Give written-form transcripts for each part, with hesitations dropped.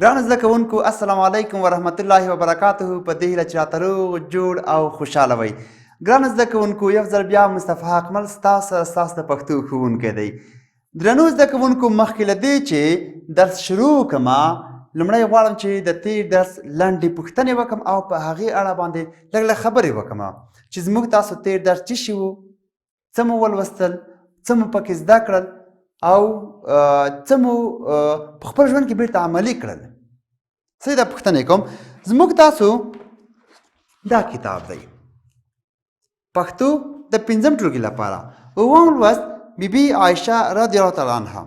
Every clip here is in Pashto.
ګرانو زده کوونکو السلام علیکم ورحمت الله وبرکاته. په دې هیله چې راته روغ جوړ او خوشحاله وئ. ګرانو زده کوونکو یو ځل بیا مصطفی حقمل ستاسو سره ستاسو د پښتو ښوونکی دی. درنو زده کوونکو مخکې له دې چې درس شروع کړم لومړی غواړم چې د تېر درس لنډې پوښتنې وکړم او په هغې اړه باندې لږ لږ خبرې وکړم چې زموږ تاسو تېر درس څه شي و، څه مو ولوستل، څه مو پکې زده کړل او څه مو په خپل ژوند کې بیرته عملي کړل. صحیح ده، پوښتنې کوم. زموږ تاسو دا کتاب دی پښتو د 5م ټولګي لپاره، اووم لوست بیبي عایشه رضی الله تعالی عنها.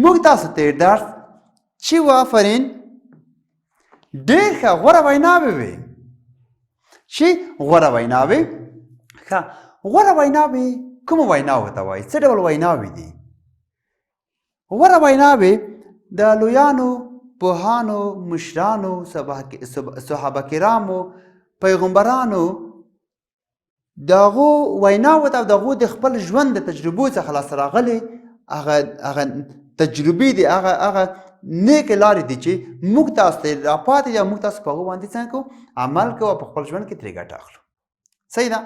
موږ تاسو تېر درس چې و آفرین ډېر ښه غوره ویناوې وې چې غوره ویناوې. ښه غوره ویناوې کومو ویناوو ته وایي؟ څه ډول ویناوې دي؟ غوره ویناوې د لویانو، پوهانو، مشرانو، صحابه کرامو، پیغمبرانو د هغو ویناوو ته او د هغو د خپل ژوند د تجربو څخه لاسته راغلې هغه تجربې دي، هغه نیکې لارې دي چې موږ تاسو ته راپاتې دي او موږ تاسو په هغو باندې څنګه کوو؟ عمل کوو او په خپل ژوند کې ترې ګټه اخلو. صحیح ده؟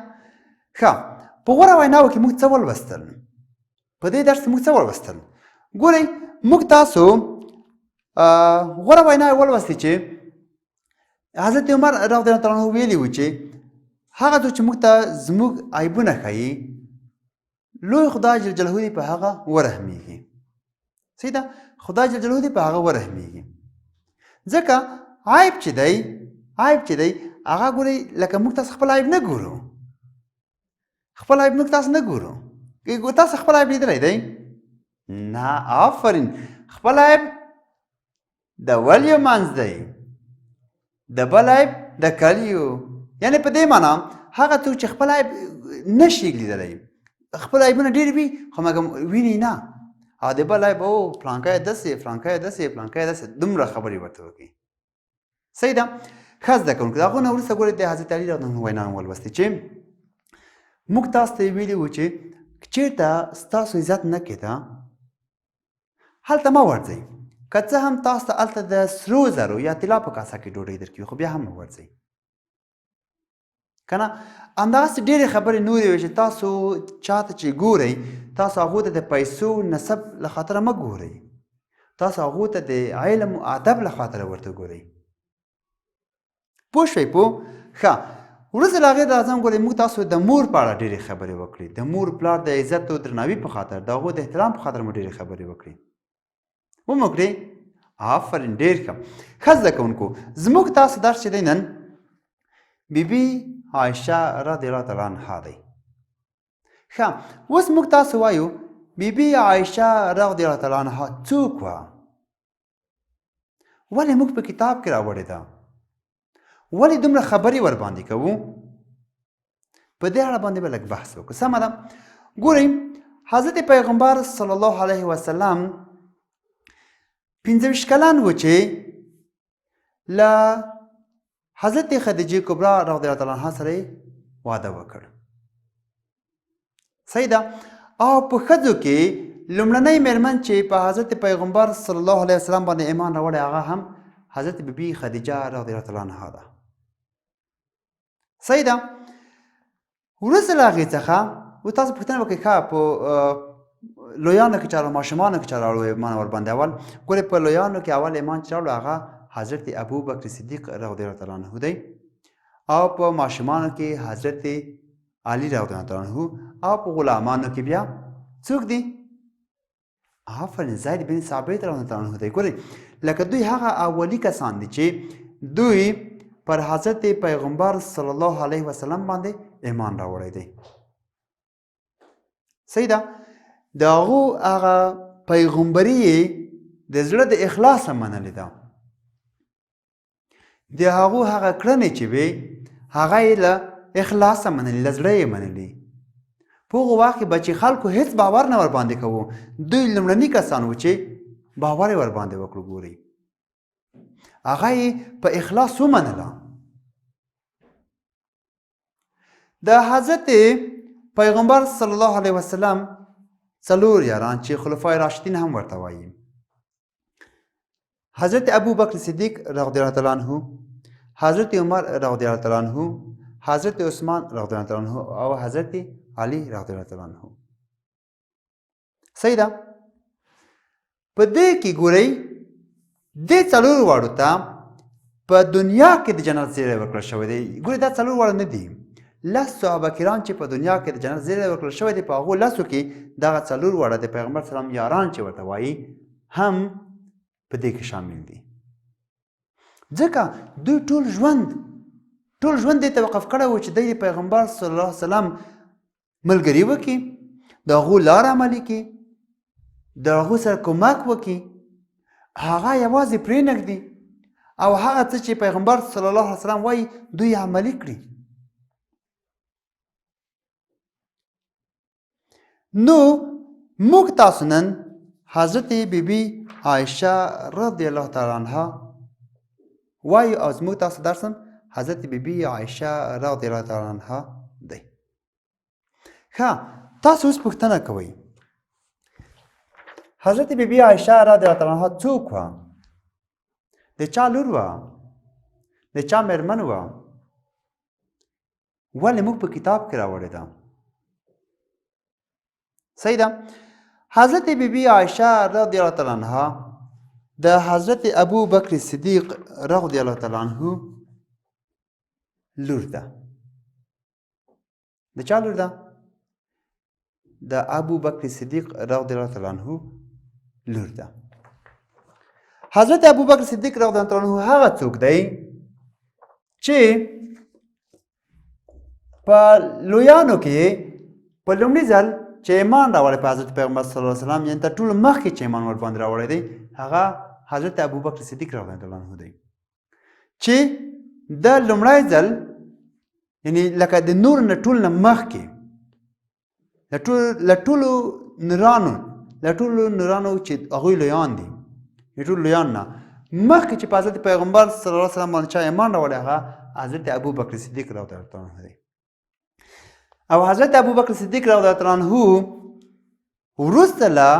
ښه، په غوره ویناوو کې موږ څه ولوستل؟ په دې درس کې موږ څه ولوستل؟ ګورئ، موږ تاسو غوره ویناوې ولوستې چې حضرت عمر رضی الله تعالی عنه ویلي وو چې هغه څوک چې موږ ته زموږ عیبونه ښیي لوی خدای جل جلاله دې په هغه ورحمیږي. صحیح ده؟ خدای جل جلاله دې په هغه ورحمیږي. ځکه عیب چې دی هغه ګورئ لکه موږ تاسو خپل عیب نه ګورو. خپل عیب موږ تاسو نه ګورو. تاسو خپل عیب لیدلی دی؟ نه، آفرین. خپل عیب د ولیو منځ دی، د بل عیب د کلیو. یعنې په دې معنا هغه څوک چې خپل عیب نشي لیدلی، خپل عیبونه ډېر وي خو مګر ویني نه، او د بل عیب او فلانکی یې داسې، فلانکی یې داسې، فلانکی یې داسې، دومره خبرې ورته وکړي. صحیح ده؟ ښه زده کوونکو، د هغو نه وروسته ګورئ د حضرت علي رضی الله عنه وینا ولوستې چې موږ تاسو ته یې ویلي وو چې چېرته ستاسو عزت نه کېده هلته مه ورځئ. که څه هم تاسو ته هلته د سرو زرو یا طلا په کاسه کې ډوډۍ درکوي خو بیا هم مه ورځئ. که نه همدغسې ډېرې خبرې نورې وې چې تاسو چاته چې ګورئ تاسو هغو ته د پیسو نسب له خاطره مه ګورئ، تاسو هغو ته د علم و ادب له خاطره ورته ګورئ. پوه شوئ؟ ښه، وروسته له هغې راځم ګورئ موږ تاسو د مور په اړه ډېرې خبرې وکړې. د مور پلار د عزت او درناوي په خاطر د هغو د احترام په خاطر مو ډېرې خبرې وکړې. ومو کړې؟ آفرین، ډېر ښه. ښه زده کوونکو، زموږ تاسو درس چې دی نن بیبي عایشه رضی الله تعالی عنها دی. ښه، اوس موږ تاسو وایو بیبي عایشه رضی الله تعالی عنها څوک وه؟ ولې موږ په کتاب کې راوړې ده؟ ولې دومره خبرې ورباندې کوو؟ په دې اړه باندې به لږ بحث وکړو. سمه ده؟ ګورئ، حضرت پیغمبر صلی الله علیه وسلم 25 کلن و چې له حضرت خدیجه کبرا رضی الله تعالی عنها سره واده وکړ. صحیح ده؟ او په ښځو کې لومړنۍ مېرمن چې په حضرت پیغمبر صلی الله علیه وسلم باندې ایمان راوړی هغه هم حضرت بیبي خدیجه رضی الله تعالی عنها ده. صحیح ده؟ وروسته له هغې څخه تاسو پوښتنه وکړئ ښه په لویانو کې چا ماشومانو کې چا راوړو ایمان ورباندې؟ اول ګورئ په لویانو کې اول ایمان چې راوړو هغه حضرت ابوبکر صدیق رضی الله تعالی عنه دی، او په ماشومانو کې حضرت علي رضی الله تعالی عنه، او په غلامانو کې بیا څوک دي؟ آفرین، زید بن ثابت رضی الله تعالی عنه دی. ګورئ لکه دوی هغه اولي کسان دي چې دوی پر حضرت پیغمبر صلی الله علیه وسلم باندې ایمان راوړی دی. صحیح ده؟ د هغو هغه پیغمبري یې د زړه د اخلاصه منلې ده. د هغو هغه کړنې چې وې هغه یې له اخلاصه منلې، له زړه یې منلې. په هغو وخت کې به چې خلکو هېڅ باور نه ورباندې کوو، دوی لومړني کسان وو چې باور یې ورباندې وکړو. ګورئ هغه یې په اخلاص ومنله. د حضرت پیغمبر صلی الله علیه وسلم څلور یاران چې خلفای راشدین هم ورته وایي، حضرت ابو بکر صدیق رضی الله تعالی عنہ، حضرت عمر رضی الله تعالی عنہ، حضرت عثمان رضی الله تعالی عنہ او حضرت علی رضی الله تعالی عنہ. صحیح ده. په دې کې ګورئ دې څلور واړو ته په دنیا کې د جنت زیری ورکړل شوی دی. ګورئ دا څلور واړه نه دي، 10 صحابه کرام چې په دنیا کې د جنت زیری ورکړل شوی دی، په هغو 10 کې دغه څلور واړه د پیغمبر سلام یاران چې ورته وایي هم په دې کې شامل دي. ځکه دوی ټول ژوند دې ته وقف کړی و چې دی پیغمبر صلی الله علیه وسلم ملګري وکړي، د هغو لار عملي کړي، د هغو سره کومک وکړي، هغه یوازې پرېنږدي او هغه څه چې پیغمبر صلی الله علیه وسلم وایي دوی عملي کړي. نو موږ تاسو نن حضرت بیبي عایشه رضی الله تعالی عنها وایو او زموږ تاسو درسم حضرت بیبي عایشه رضی الله تعالی عنها دی. ښه، تاسو اوس پوښتنه کوئ حضرت بیبي عایشه رضی الله تعالی عنها څوک وه؟ د چا لور وه؟ د چا مېرمن وه؟ ولې موږ په کتاب کې راوړې ده؟ صحیح ده. حضرت بیبي عایشه رضی الله تعالی عنها د حضرت ابو بکر صدیق رضی الله تعالی عنه لور ده. د چا لور ده؟ د ابو بکر صدیق رضی الله تعالی عنه لور ده. حضرت ابو بکر صدیق رضی الله تعالی عنه هغه څوک دی چې په لویانو کې په لومړي ځل چې ایمان راوړی په حضرت پیغمبر صلی الله علیه وسلم، یعنې تر ټولو مخکې چې ایمان ورباندې راوړی دی هغه حضرت ابو بکر صدیق رضی الله عنه دی، چې د لومړی ځل یعنې لکه د نور نه ټول نه مخکې له ټولو نورانو چې هغوی لویان دي، د ټولو لویان نه مخکې چې په حضرت پیغمبر صلی الله علیه وسلم باندې چا ایمان راوړی هغه حضرت ابو بکر صدیق رضی الله عنه دی. او حضرت ابو بکر صدیق رضی الله عنه وروسته له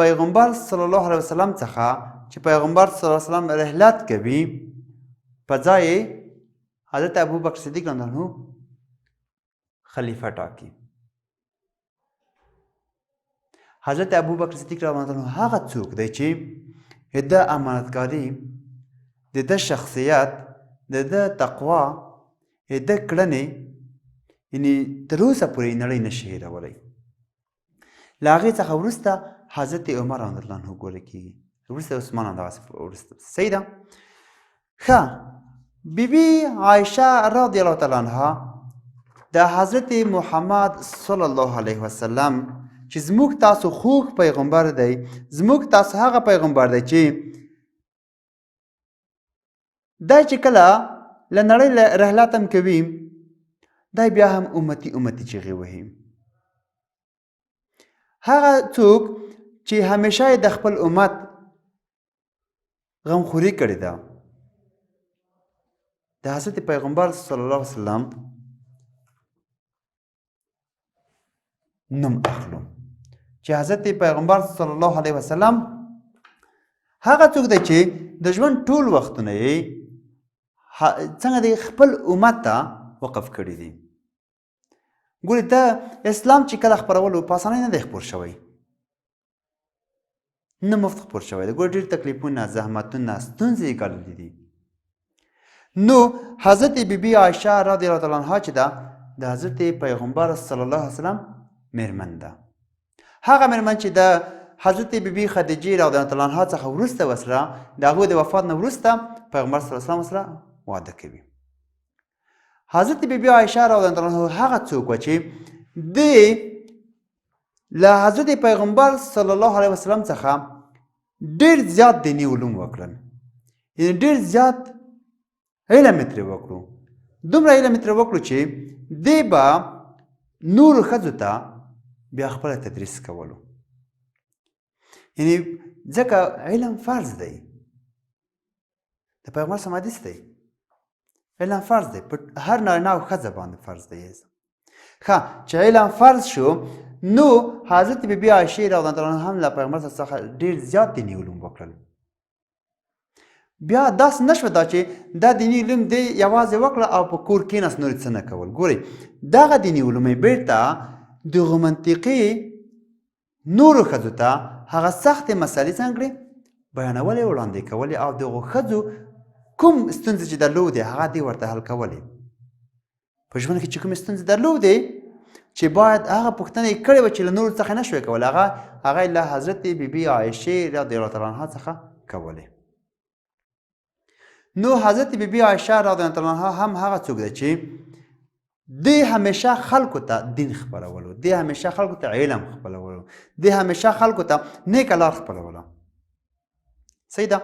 پیغمبر صلی الله علیه وسلم څخه چې پیغمبر صلی الله علیه وسلم رحلت کوي په ځای حضرت ابو بکر صدیق رضی الله عنه خلیفه ټاکي. حضرت ابو بکر صدیق رضی الله عنه هغه څوک دی چې د امانتکاري، د شخصیت، د تقوا، د کړنې یعنې تر اوسه پورې نړۍ نشي هېرولی. له هغې څخه وروسته حضرت عمر رضی الله عنه ګوره کېږي، وروسته عثمان همدغسې وروسته. صحیح ده. ښه، بیبي عایشه رضی الله تعالی عنها د حضرت محمد صلی الله علیه وسلم چې زموږ تاسو خوږ پیغمبر دی، زموږ تاسو هغه پیغمبر دی چې دی چې کله له نړۍ رحلت هم کوي دی بیا هم امتي چغې وهي. هغه څوک چې همیشه یې د خپل امت غمخوري کړې ده. د حضرت پیغمبر صلی الله علیه وسلم نوم اخلو چې حضرت پیغمبر صلی الله علیه وسلم هغه څوک دی چې د ژوند ټول وختونه یې څنګه دی خپل امت ته وقف کړي دي. ګورې دا اسلام چې کله خپرولو په اسانۍ نه دی خپور شوی، نه مفت خپور شوی دی. ګورې ډېر تکلیفونه، زحمتونه، ستونزې یې ګاللي دي. نو حضرت بیبي عایشه رضی الله تعالی عنها چې ده د حضرت پیغمبر صلی الله علیه وسلم مېرمن ده. هغه مېرمن چې د حضرت بیبي خدیجې رضی الله تعالی عنها څخه وروسته ورسره د هغوی د وفات نه وروسته پیغمبر صلی الله علیه وسلم سره واده کوي. حضرت بیبي عایشه رضی الله عنها هغه څوک وه چې د له حضرت پیغمبر صلی الله علیه وسلم څخه ډېر زیات دیني علوم وکړل، یعنې ډېر زیات علم یې ترې وکړو. دومره علم یې ترې وکړو چې دی به نورو ښځو ته بیا خپله تدریس کولو. یعنې ځکه علم فرض دی، د پیغمبر صلی الله علیه وسلم دی، علم فرض دی، په هر نارینه او ښځه باندې فرض دی. ښه، چې علم فرض شو نو حضرت بیبي عایشې رضی الله عنها هم له پیغمبر څخه ډېر زیات دیني علوم وکړل. بیا داسې نه شوه دا چې دا دیني علوم دی یوازې وکړه او په کور کېناست نور څه نه کول. ګورئ دغه دیني علوم یې بېرته دغو منطقي نورو ښځو ته هغه سختې مسلې ځانګړې بیانولې وړاندې کولې او دغو ښځو کوم ستونزې چې درلودې هغه دې ورته حل کولې. په ژوند کې چې کومې ستونزې درلودې چې باید هغه پوښتنه یې کړې وه چې له نورو څخه نه شوی کولی هغه له حضرت بیبي عایشې رضی الله تعالی عنها څخه کولې. نو حضرت بیبي عایشه رضی الله تعالی عنها هم هغه څوک ده چې دی همیشه خلکو ته دین خپرولو، دی همیشه خلکو ته علم خپرولو، دی همیشه خلکو ته نیکه لار خپرولو. صحیح ده.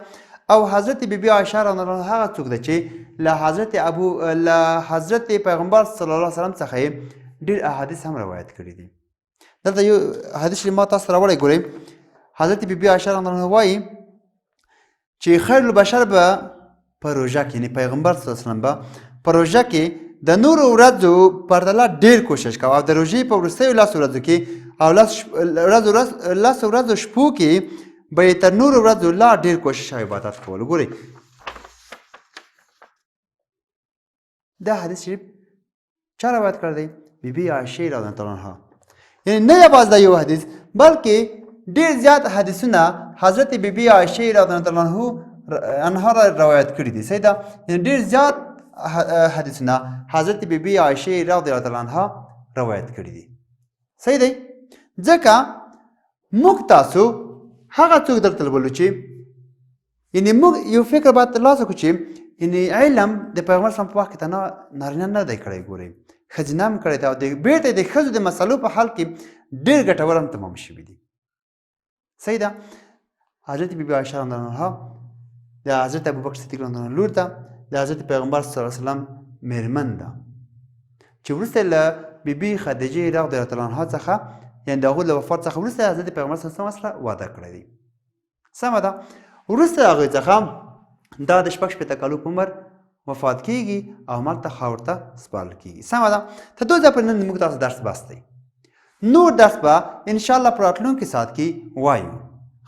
او حضرت بیبي عایشه رضی الله عنها هغه څوک ده چې له حضرت پیغمبر صلی الله علیه وسلم څخه یې ډېر احادیث هم روایت کړي دي. دلته یو حدیث ما تاسو راوړی ګورئ. حضرت بیبي عایشه رضی الله عنها وایي چې خیر البشر به په روژه کې یعنې پیغمبر صلی الله علیه وسلم به په روژه کې د نورو ورځو پرتله ډېر کوشش کوه او د روژې په وروستیو 10 ورځو کې او 10 ورځو شپو کې به یې تر نورو ورځو لا ډېر کوشش او عبادت کول. ګورئ دا حدیث شریف چا روایت کړی دی؟ بیبي عایشې رضی الله تعالی عنها. یعنې نه یوازې دا یو حدیث بلکې ډېر زیات حدیثونه حضرت بیبي عایشې رضی الله تعالی عنها روایت کړي دي. صحیح ده. یعنې ډېر زیات حدیثونه حضرت بیبي عایشې رضی الله تعالی عنها روایت کړي دي. صحیح دی. ځکه موږ تاسو هغه څوک درته لولو چې یعنې موږ یو فکر باید ترلاسه کړو چې یعنې علم د پیغمبر صلی الله علیه وسلم په وخت کې نارینه نه دی کړی. ګورئ ښځینه هم کړی دی او بېرته د ښځو د مسلو په حل کې ډېر ګټور هم تمام شوي دي. صحیح ده. حضرت بیبي عایشه رضی الله عنها د حضرت ابوبکر صدیق رضی الله عنه لور ده، د حضرت پیغمبر صلی الله علیه وسلم مېرمن ده چې وروسته له بیبي خدیجې رضی الله تعالی عنها څخه یعنې د هغوی له وفات څخه وروسته حضرت پیغمبر صلی الله علیه وسلم سره واده کړی دی. سمه ده. وروسته د هغوی څخه دا د 6 کالو په عمر وفات کیږي او همالته خاورو ته سپارل کیږي. سمه ده. ته دو ځای پورې نن موږ تاسو درس بس دی. نور درس به انشاءالله په راتلونکي ساعت کې وایو.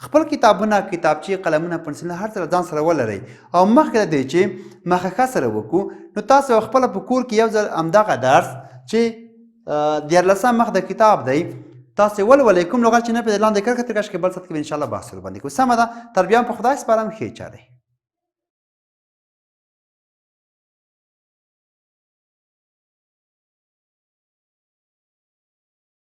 خپل کتابونه، کتابچې، قلمونه، پنسلونه هر څه ځان سره ولرئ او مخکې له دې چې مخکښه سره وکړو نو تاسو خپله په کور کې یو ځل همدغه درس چې 14 مخ د کتاب دی تاسو ولولئ. کوم لغت چې نه پوهېږئ لاندې کرښه ترې کش کې بل ساعت کې به انشاءالله بحث ورباندې کوو. سمه ده. تر بیا هم په خدای سپارم. ښې چارې.